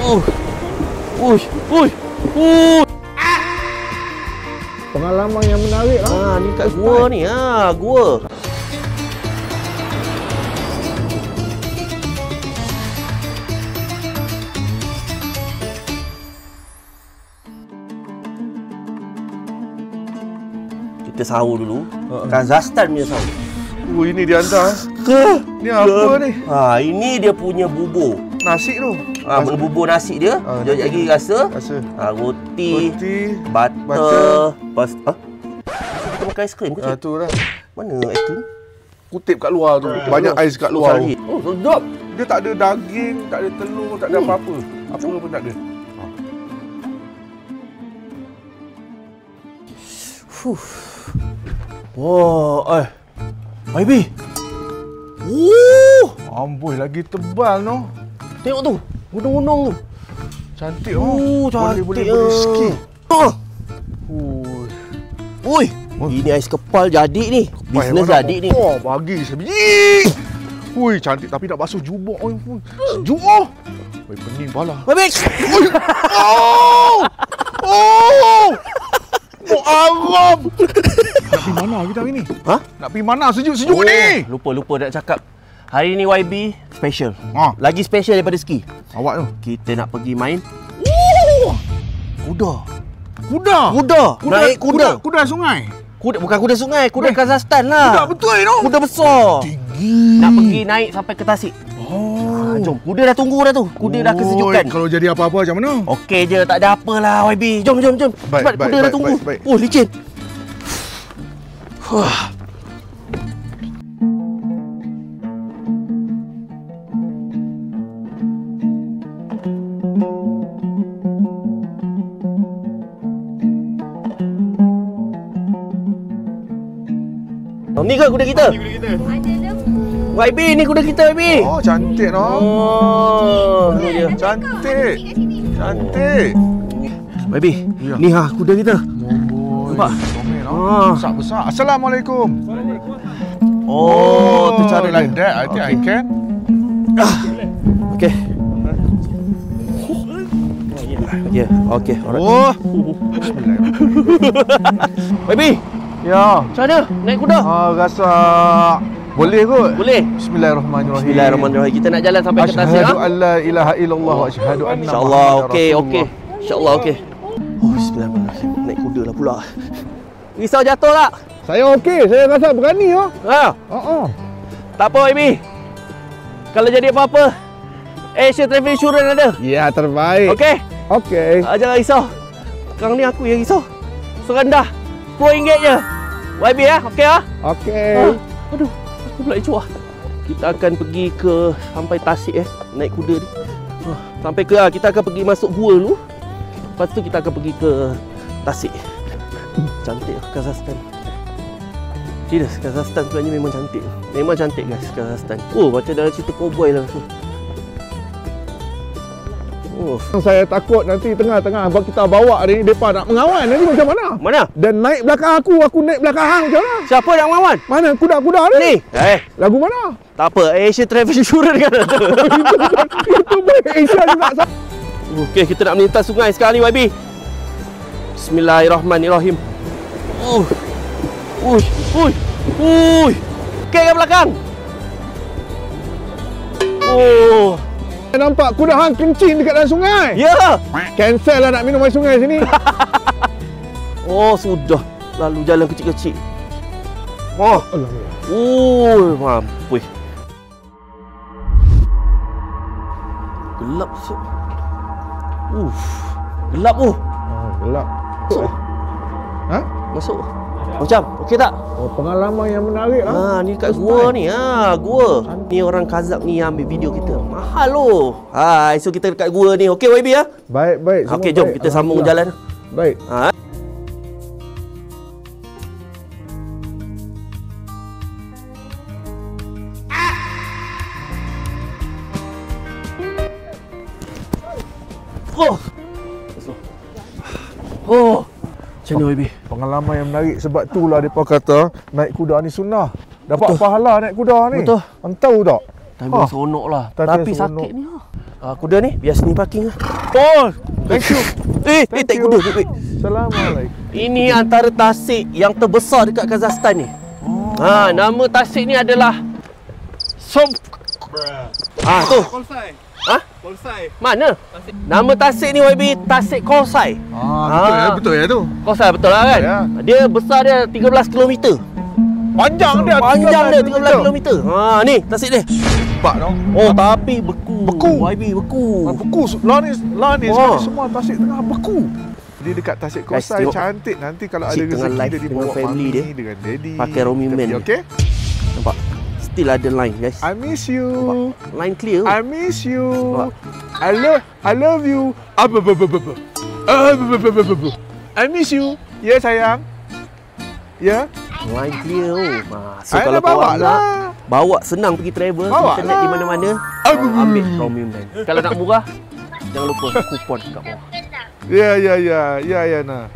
Uish. Pengalaman yang menarik lah. Ni kat gua ni. Gua. Kita sahur dulu. Kazakhstan punya sahur. Ini dia hantar. Ni apa ni? Ini dia punya bubur. Nasi tu. Bubur nasi dia. Sekejap lagi rasa. Roti, butter. Lepas kita makan aiskrim ke? Tu lah. Mana aiskrim? Kutip kat luar tu. Banyak ais kat luar tu. Sedap. Dia tak ada daging, tak ada telur, tak ada apa-apa. Apa pun tak ada. Wah, Aibi. Amboi, lagi tebal no. Tengok tu, gunung-gunung tu. Cantik cantik. Boleh sikit. Ui, ini ais kepal jadi ni. Bisnes jadi ni. Bagi sebiji. Hui, cantik tapi nak basuh jubuk. Sejuk Oi, pening pala. Habis. Aram. Nak pergi mana kita hari ni? Nak pergi mana sejuk-sejuk ni? Lupa nak cakap. Hari ni YB special. Lagi special daripada ski. Awak tu. Kita nak pergi main kuda. Naik kuda. Kuda sungai. Bukan kuda sungai, kuda Kazakhstan lah. Kuda betul tu. Kuda besar. Tinggi. Nak pergi naik sampai ke tasik. Jom, kuda dah tunggu dah tu. Kuda dah kesejukan. Kalau jadi apa-apa macam mana? Okey je, tak ada apalah YB. Jom. Cepat, kuda dah tunggu. Licin. Ni ke kuda kita? YB, ni kuda kita YB. Cantik Ni dia. Cantik. YB, ni kuda kita. Nampak? Besar. Assalamualaikum. Tu cara like that. I think I can. Okey. Okey. Alright. YB. Ya. Macam mana naik kuda? Rasa boleh kot. Boleh. Bismillahirrahmanirrahim. Kita nak jalan sampai ke tasik. Asyhadu an la ilaha illallah wa asyhadu anna InsyaAllah. Okey. InsyaAllah okey. Bismillahirrahmanirrahim. Naik kuda lah pula. Risau jatuh tak? Saya okey. Saya rasa berani Tak apa YB. Kalau jadi apa-apa, Asia Travel Insurance ada. Ya, terbaik. Okey. Jangan risau. Sekarang ni aku yang risau. Serendah RM10 je. YB okey Okey. Aduh, aku pula cuah. Kita akan pergi ke sampai tasik naik kuda ni. Sampai ke kita akan pergi masuk gua dulu. Lepas tu kita akan pergi ke tasik. Cantik Kazakhstan. Serius, Kazakhstan sebenarnya memang cantik. Memang cantik guys Kazakhstan. Macam dalam cerita cowboy lah tu. Saya takut nanti tengah-tengah kita bawa ni depa nak mengawan nanti macam mana? Mana? Dan naik belakang aku naik belakang hang macam mana? Siapa nak mengawan? Mana kuda-kuda ni? Lagu mana? Tak apa, Asia Travel Insurance kan ada. Itu boleh Asia juga. Okey, kita nak melintas sungai sekarang ni YB. Bismillahirrahmanirrahim. Okey ke belakang? Nampak kuda hang kencing dekat dalam sungai. Ya. Cancel lah nak minum air sungai sini. Sudah. Lalu jalan kecil-kecil. Mampus. Gelap siap. Gelap gelap. Masuk. Macam, okey tak? Pengalaman yang menarik lah. Ni kat gua ni. Gua. Ni orang Kazak ni yang ambil video kita. Mahal loh. So kita dekat gua ni. Okey YB ya? Baik. Okey, jom kita sambung jalan. Baik. Macam mana YB? Pengalaman yang menarik sebab itulah mereka kata naik kuda ni sunnah. Dapat pahala naik kuda ni. Betul. Tahu tak? Tapi seronok lah. Tapi sakit ni. Kuda ni biar sini parking lah. Oh, thank you. Taik you. kuda. Wait. Assalamualaikum. Ini antara tasik yang terbesar dekat Kazakhstan ni. Oh. Nama tasik ni adalah tu. Kolsai. Ah? Kolsai. Mana? Nama tasik ni YB Tasik Kolsai. Betul ya tu. Kolsai betul lah kan? Ya. Dia besar dia 13 km. Panjang dia. Panjang dia 13 km. Ni tasik dia. Nampak tau. Oh, tapi beku. YB beku. Beku. Lah ni Wah. semua tasik tengah beku. Dia dekat Tasik Guys, Kolsai tengok. cantik. Nanti kalau ada Cik tengah rezeki live dia dengan dibawa family mami dia. dengan daddy. Pakai Romi Kita Man. pergi, okay? Nampak? Still ada line guys. I miss you. Line clear. I miss you. Nampak? I love you. I miss you. Ya sayang. Ya. Line clear. So I kalau nak bawa korang nak lah. bawa senang pergi travel, Bawa internet lah. di mana-mana, ambil Romi Man. Kalau nak murah, jangan lupa kupon kat bawah. Ya nah.